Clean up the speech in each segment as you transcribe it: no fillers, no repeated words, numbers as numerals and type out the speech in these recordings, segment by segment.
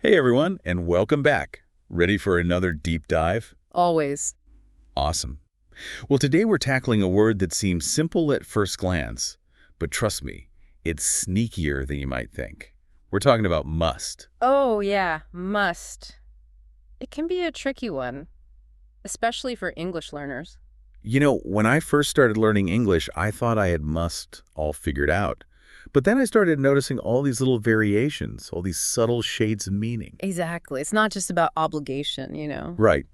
Hey everyone, and welcome back. Ready for another deep dive? Always. Awesome. Well, today we're tackling a word that seems simple at first glance, but trust me, it's sneakier than you might think. We're talking about must. Oh, yeah, must. It can be a tricky one, especially for English learners. You know, when I first started learning English, I thought I had must all figured out. But then I started noticing all these little variations, all these subtle shades of meaning. Exactly. It's not just about obligation. Right.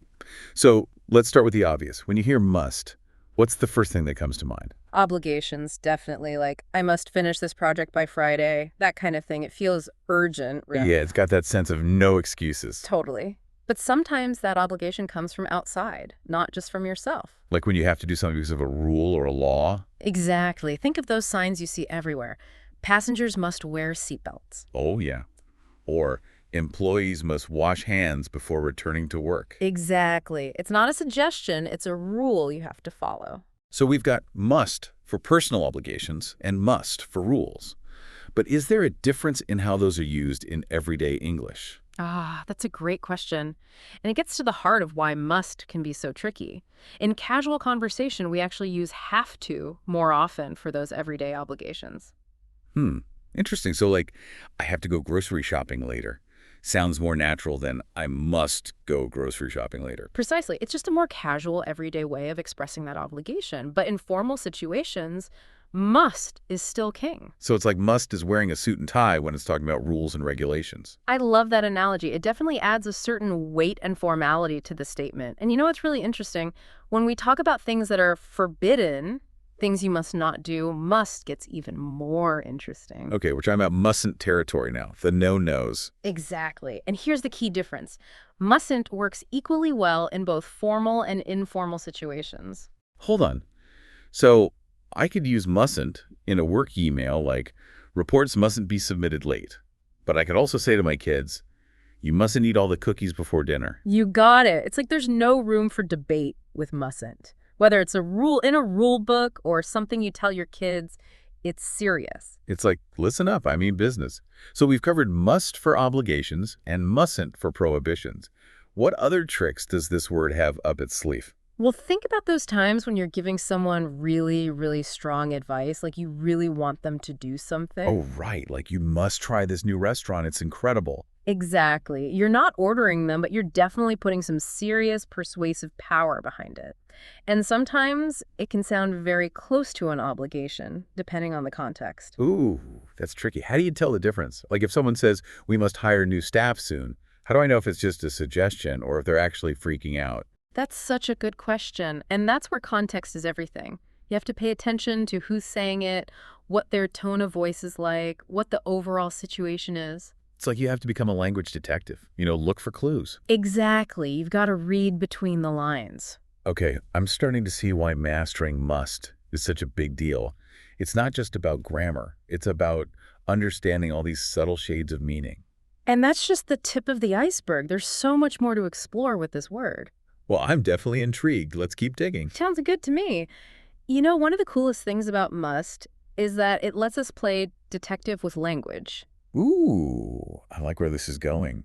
So let's start with the obvious. When you hear must, what's the first thing that comes to mind? Obligations, definitely. Like, I must finish this project by Friday, that kind of thing. It feels urgent. Yeah. Yeah, it's got that sense of no excuses. Totally. But sometimes that obligation comes from outside, not just from yourself. Like when you have to do something because of a rule or a law. Exactly. Think of those signs you see everywhere. Passengers must wear seatbelts. Oh, yeah. Or employees must wash hands before returning to work. Exactly. It's not a suggestion, it's a rule you have to follow. So we've got must for personal obligations and must for rules. But is there a difference in how those are used in everyday English? That's a great question. And it gets to the heart of why must can be so tricky. In casual conversation, we actually use have to more often for those everyday obligations. Hmm. Interesting. So like, I have to go grocery shopping later. Sounds more natural than I must go grocery shopping later. Precisely. It's just a more casual, everyday way of expressing that obligation. But in formal situations, must is still king. So it's like must is wearing a suit and tie when it's talking about rules and regulations. I love that analogy. It definitely adds a certain weight and formality to the statement. And you know what's really interesting? When we talk about things that are forbidden, things you must not do, must gets even more interesting. Okay, we're talking about mustn't territory now, the no-nos. Exactly. And here's the key difference. Mustn't works equally well in both formal and informal situations. Hold on. So I could use mustn't in a work email like, reports mustn't be submitted late. But I could also say to my kids, you mustn't eat all the cookies before dinner. You got it. It's like there's no room for debate with mustn't. Whether it's a rule in a rule book or something you tell your kids, it's serious. It's like, listen up, I mean business. So we've covered must for obligations and mustn't for prohibitions. What other tricks does this word have up its sleeve? Well, think about those times when you're giving someone really, really strong advice, like you really want them to do something. Oh, right, like you must try this new restaurant, it's incredible. Exactly. You're not ordering them, but you're definitely putting some serious persuasive power behind it. And sometimes it can sound very close to an obligation, depending on the context. Ooh, that's tricky. How do you tell the difference? Like if someone says, we must hire new staff soon, how do I know if it's just a suggestion or if they're actually freaking out? That's such a good question. And that's where context is everything. You have to pay attention to who's saying it, what their tone of voice is like, what the overall situation is. It's like you have to become a language detective. Look for clues. Exactly. You've got to read between the lines. Okay, I'm starting to see why mastering must is such a big deal. It's not just about grammar. It's about understanding all these subtle shades of meaning. And that's just the tip of the iceberg. There's so much more to explore with this word. Well, I'm definitely intrigued. Let's keep digging. Sounds good to me. You know, one of the coolest things about must is that it lets us play detective with language. Ooh, I like where this is going.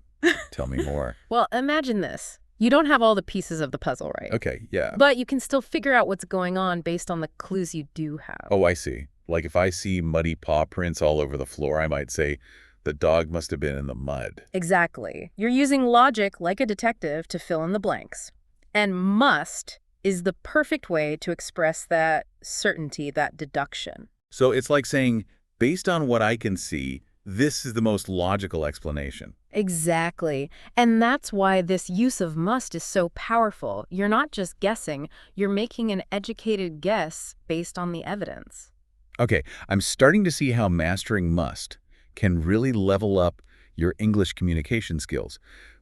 Tell me more. Well, imagine this. You don't have all the pieces of the puzzle, right? Okay, yeah. But you can still figure out what's going on based on the clues you do have. Oh, I see. Like if I see muddy paw prints all over the floor, I might say, the dog must have been in the mud. Exactly. You're using logic like a detective to fill in the blanks. And must is the perfect way to express that certainty, that deduction. So it's like saying, based on what I can see, this is the most logical explanation. Exactly. And that's why this use of must is so powerful. You're not just guessing, you're making an educated guess based on the evidence. Okay, I'm starting to see how mastering must can really level up your English communication skills.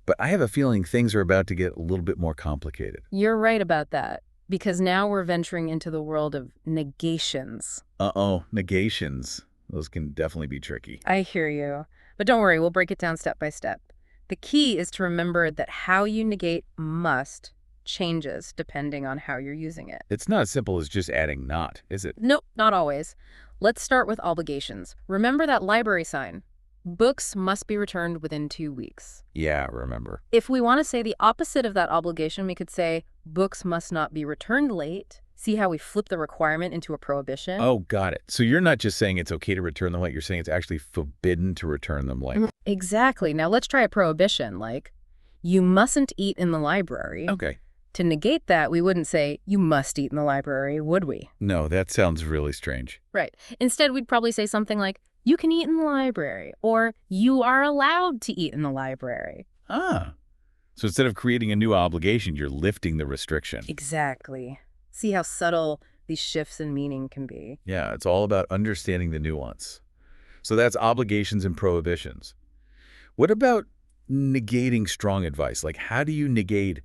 But I have a feeling things are about to get a little bit more complicated. You're right about that, because now we're venturing into the world of negations. Uh-oh, negations. Those can definitely be tricky. I hear you. But don't worry, we'll break it down step by step. The key is to remember that how you negate must changes depending on how you're using it. It's not as simple as just adding not, is it? Nope, not always. Let's start with obligations. Remember that library sign? Books must be returned within 2 weeks. Yeah, remember. If we want to say the opposite of that obligation, we could say books must not be returned late. See how we flip the requirement into a prohibition? Oh, got it. So you're not just saying it's okay to return them late, you're saying it's actually forbidden to return them late. Exactly. Now let's try a prohibition, like, you mustn't eat in the library. Okay. To negate that, we wouldn't say, you must eat in the library, would we? No, that sounds really strange. Right. Instead, we'd probably say something like, you can eat in the library, or you are allowed to eat in the library. Ah. So instead of creating a new obligation, you're lifting the restriction. Exactly. See how subtle these shifts in meaning can be. Yeah, it's all about understanding the nuance. So that's obligations and prohibitions. What about negating strong advice? Like, how do you negate,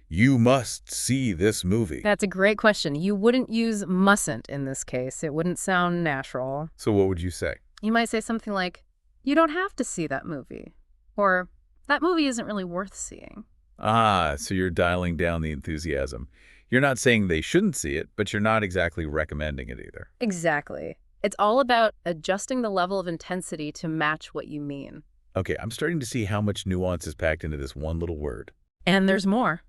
you must see this movie? That's a great question. You wouldn't use mustn't in this case. It wouldn't sound natural. So what would you say? You might say something like, you don't have to see that movie. Or, that movie isn't really worth seeing. Ah, so you're dialing down the enthusiasm. You're not saying they shouldn't see it, but you're not exactly recommending it either. Exactly. It's all about adjusting the level of intensity to match what you mean. Okay, I'm starting to see how much nuance is packed into this one little word. And there's more.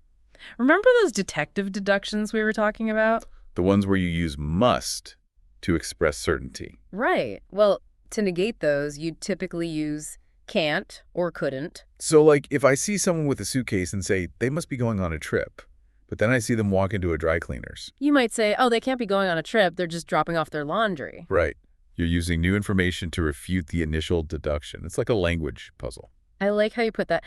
Remember those detective deductions we were talking about? The ones where you use must to express certainty. Right. Well, to negate those, you'd typically use can't or couldn't. So, like, if I see someone with a suitcase and say, they must be going on a trip, but then I see them walk into a dry cleaner's. You might say, oh, they can't be going on a trip. They're just dropping off their laundry. Right. You're using new information to refute the initial deduction. It's like a language puzzle. I like how you put that.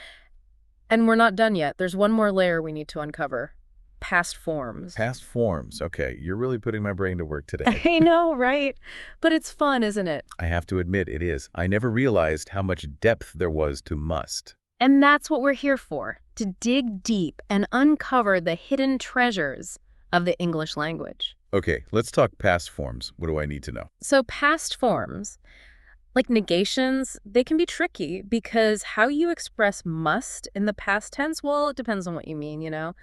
And we're not done yet. There's one more layer we need to uncover. Past forms. Past forms. Okay, you're really putting my brain to work today. I know, right? But it's fun, isn't it? I have to admit, it is. I never realized how much depth there was to must. And that's what we're here for, to dig deep and uncover the hidden treasures of the English language. Okay, let's talk past forms. What do I need to know? So past forms, like negations, they can be tricky because how you express must in the past tense, well, it depends on what you mean, you know?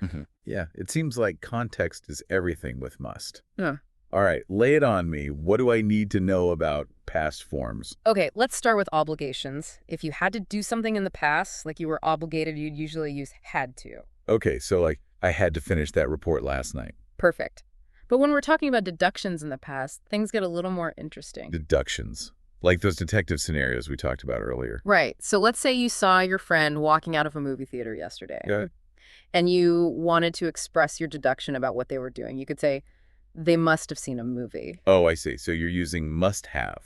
Yeah, it seems like context is everything with must. Yeah. All right, lay it on me. What do I need to know about past forms? Okay, let's start with obligations. If you had to do something in the past, like you were obligated, you'd usually use had to. Okay, so like, I had to finish that report last night. Perfect. But when we're talking about deductions in the past, things get a little more interesting. Deductions. Like those detective scenarios we talked about earlier. Right. So let's say you saw your friend walking out of a movie theater yesterday. Yeah. And you wanted to express your deduction about what they were doing. You could say, they must have seen a movie. Oh, I see. So you're using must have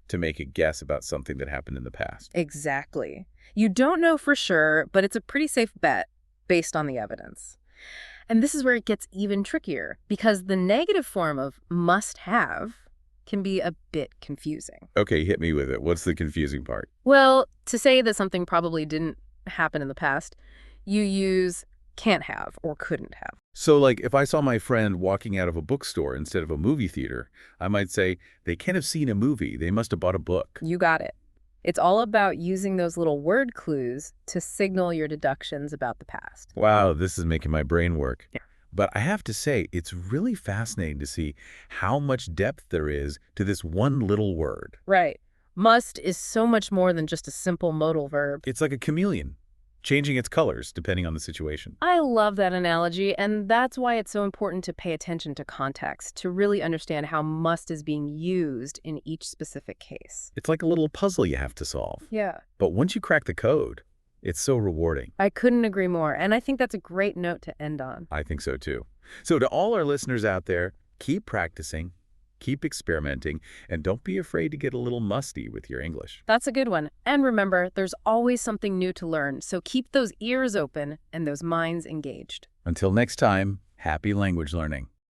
to make a guess about something that happened in the past. Exactly. You don't know for sure, but it's a pretty safe bet based on the evidence. And this is where it gets even trickier, because the negative form of must have can be a bit confusing. Okay, hit me with it. What's the confusing part? Well, to say that something probably didn't happen in the past, you use can't have or couldn't have. So like if I saw my friend walking out of a bookstore instead of a movie theater, I might say, they can't have seen a movie. They must have bought a book. You got it. It's all about using those little word clues to signal your deductions about the past. Wow, this is making my brain work. Yeah. But I have to say, it's really fascinating to see how much depth there is to this one little word. Right. Must is so much more than just a simple modal verb. It's like a chameleon, changing its colors depending on the situation. I love that analogy, and that's why it's so important to pay attention to context, to really understand how must is being used in each specific case. It's like a little puzzle you have to solve. Yeah. But once you crack the code, it's so rewarding. I couldn't agree more, and I think that's a great note to end on. I think so too. So to all our listeners out there, keep practicing, keep experimenting, and don't be afraid to get a little musty with your English. That's a good one. And remember, there's always something new to learn, so keep those ears open and those minds engaged. Until next time, happy language learning.